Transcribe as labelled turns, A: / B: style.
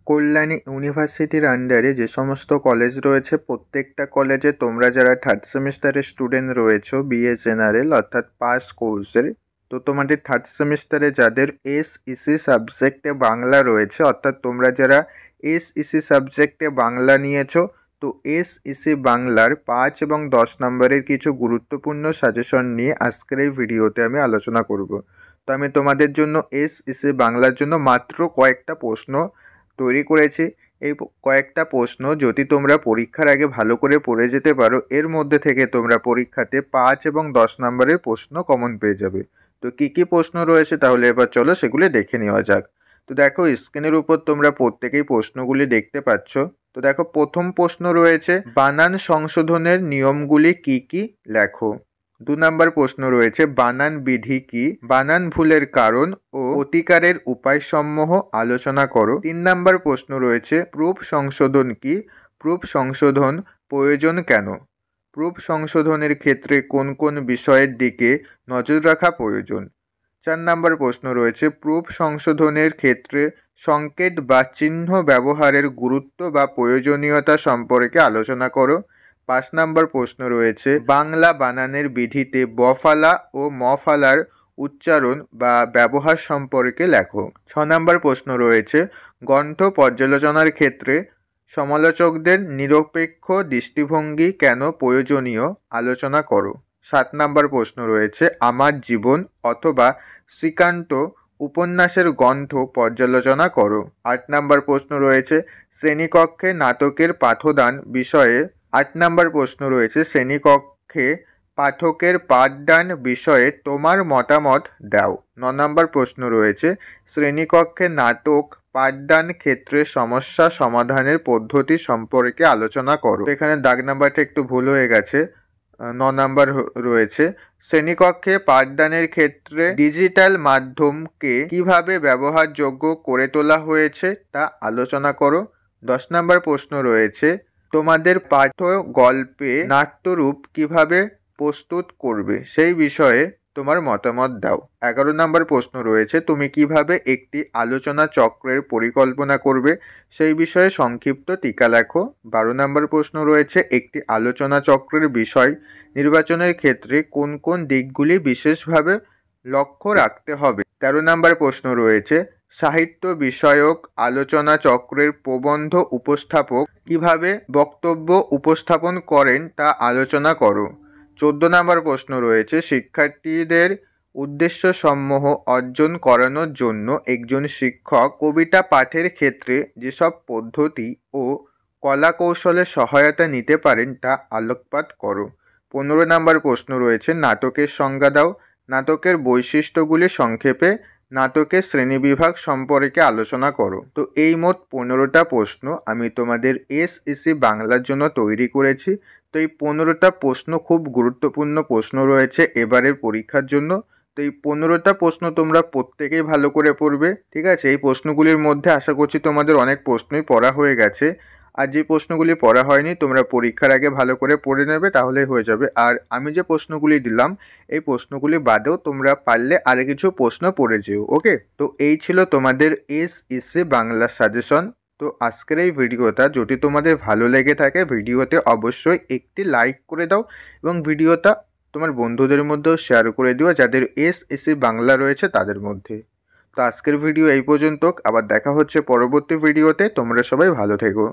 A: কল্যাণী ইউনিভার্সিটির আন্ডারে যে সমস্ত কলেজ রয়েছে প্রত্যেকটা কলেজে তোমরা যারা থার্ড সেমিস্টারের স্টুডেন্ট রয়েছো বিএ জেনারেল অর্থাৎ পাস কোর্সের, তো তোমাদের থার্ড সেমিস্টারে যাদের এসইসি সাবজেক্টে বাংলা রয়েছে অর্থাৎ তোমরা যারা এসইসি সাবজেক্টে বাংলা নিয়েছো, তো এসইসি বাংলার 5 এবং 10 নম্বরের কিছু গুরুত্বপূর্ণ সাজেশন নিয়ে আজকের এই ভিডিওতে আমি আলোচনা করব। তো আমি তোমাদের জন্য এসইসি বাংলার জন্য মাত্র কয়েকটা প্রশ্ন তৈরি করেছি। এই কয়েকটা প্রশ্ন যদি তোমরা পরীক্ষার আগে ভালো করে পড়ে যেতে পারো, এর মধ্যে থেকে তোমরা পরীক্ষাতে 5 এবং 10 নম্বরের প্রশ্ন কমন পেয়ে যাবে। তো কী কী প্রশ্ন রয়েছে তাহলে এবার চলো সেগুলি দেখে নেওয়া যাক। তো দেখো স্ক্রিনের উপর তোমরা প্রত্যেকেই প্রশ্নগুলি দেখতে পাচ্ছ। তো দেখো প্রথম প্রশ্ন রয়েছে, বানান সংশোধনের নিয়মগুলি কি কি লেখো। 2 নম্বর প্রশ্ন রয়েছে, বানান বিধি কি, বানান ভুলের কারণ ও প্রতিকারের উপায়সমূহ আলোচনা করো। 3 নম্বর প্রশ্ন রয়েছে, প্রুফ সংশোধন কি, প্রুফ সংশোধন প্রয়োজন কেন, প্রুফ সংশোধনের ক্ষেত্রে কোন কোন বিষয়ের দিকে নজর রাখা প্রয়োজন। 4 নম্বর প্রশ্ন রয়েছে, প্রুফ সংশোধনের ক্ষেত্রে সংকেত বা চিহ্ন ব্যবহারের গুরুত্ব বা প্রয়োজনীয়তা সম্পর্কে আলোচনা করো। 5 নম্বর প্রশ্ন রয়েছে, বাংলা বানানের বিধিতে বফালা ও মফালার উচ্চারণ বা ব্যবহার সম্পর্কে লেখো। 6 নম্বর প্রশ্ন রয়েছে, গ্রন্থ পর্যালোচনার ক্ষেত্রে সমালোচকদের নিরপেক্ষ দৃষ্টিভঙ্গি কেন প্রয়োজনীয় আলোচনা করো। 7 নম্বর প্রশ্ন রয়েছে, আমার জীবন অথবা শ্রীকান্ত উপন্যাসের গ্রন্থ পর্যালোচনা করো। 8 নম্বর প্রশ্ন রয়েছে, শ্রেণীকক্ষে নাটকের পাঠদান বিষয়ে 8 নম্বর প্রশ্ন রয়েছে, শ্রেণীকক্ষে পাঠকের পাঠদান বিষয়ে তোমার মতামত দাও। 9 নম্বর প্রশ্ন রয়েছে, শ্রেণীকক্ষে নাটক পাঠদান ক্ষেত্রে সমস্যা সমাধানের পদ্ধতি সম্পর্কে আলোচনা করো। এখানে দাগ নাম্বারটা একটু ভুল হয়ে গেছে। 9 নম্বর রয়েছে, শ্রেণীকক্ষে পাঠদানের ক্ষেত্রে ডিজিটাল মাধ্যমকে কিভাবে ব্যবহারযোগ্য করে তোলা হয়েছে তা আলোচনা করো। 10 নম্বর প্রশ্ন রয়েছে, তোমাদের পাঠ্য গল্পে নাট্যরূপ কিভাবে প্রস্তুত করবে সেই বিষয়ে তোমার মতামত দাও। 11 নম্বর প্রশ্ন রয়েছে, তুমি কিভাবে একটি আলোচনা চক্রের পরিকল্পনা করবে সেই বিষয়ে সংক্ষিপ্ত টিকা লেখো। 12 নম্বর প্রশ্ন রয়েছে, একটি আলোচনা চক্রের বিষয় নির্বাচনের ক্ষেত্রে কোন কোন দিকগুলি বিশেষভাবে লক্ষ্য রাখতে হবে। 13 নম্বর প্রশ্ন রয়েছে, সাহিত্য বিষয়ক আলোচনা চক্রের প্রবন্ধ উপস্থাপক কিভাবে বক্তব্য উপস্থাপন করেন তা আলোচনা করো। 14 নম্বর প্রশ্ন রয়েছে, শিক্ষার্থীদের উদ্দেশ্যসমূহ অর্জন করানোর জন্য একজন শিক্ষক কবিতা পাঠের ক্ষেত্রে যেসব পদ্ধতি ও কলাকৌশলের সহায়তা নিতে পারেন তা আলোকপাত করো। 15 নম্বর প্রশ্ন রয়েছে, নাটকের সংজ্ঞা দাও। নাটকের বৈশিষ্ট্যগুলি সংক্ষেপে নাটকের শ্রেণীবিভাগ সম্পর্কে আলোচনা করো। তো এই মোট 15টা প্রশ্ন আমি তোমাদের এসইসি বাংলার জন্য তৈরি করেছি। তো এই 15টা প্রশ্ন খুব গুরুত্বপূর্ণ প্রশ্ন রয়েছে এবারের পরীক্ষার জন্য। তো এই 15টা প্রশ্ন তোমরা প্রত্যেকেই ভালো করে পড়বে, ঠিক আছে। এই প্রশ্নগুলির মধ্যে আশা করছি তোমাদের অনেক প্রশ্নই পড়া হয়ে গেছে, আর যে প্রশ্নগুলি পড়া হয়নি তোমরা পরীক্ষার আগে ভালো করে পড়ে নেবে, তাহলেই হয়ে যাবে। আর আমি যে প্রশ্নগুলি দিলাম এই প্রশ্নগুলি বাদেও তোমরা পারলে আর কিছু প্রশ্ন পড়ে যেও, ওকে। তো এই ছিল তোমাদের এসইসি বাংলা সাজেশন। তো আজকের এই ভিডিওটা যদি তোমাদের ভালো লেগে থাকে ভিডিওতে অবশ্যই একটি লাইক করে দাও এবং ভিডিওটা তোমার বন্ধুদের মধ্যেও শেয়ার করে দিও যাদের এসইসি বাংলা রয়েছে তাদের মধ্যে। তো আজকের ভিডিও এই পর্যন্ত, আবার দেখা হচ্ছে পরবর্তী ভিডিওতে। তোমরা সবাই ভালো থেকো।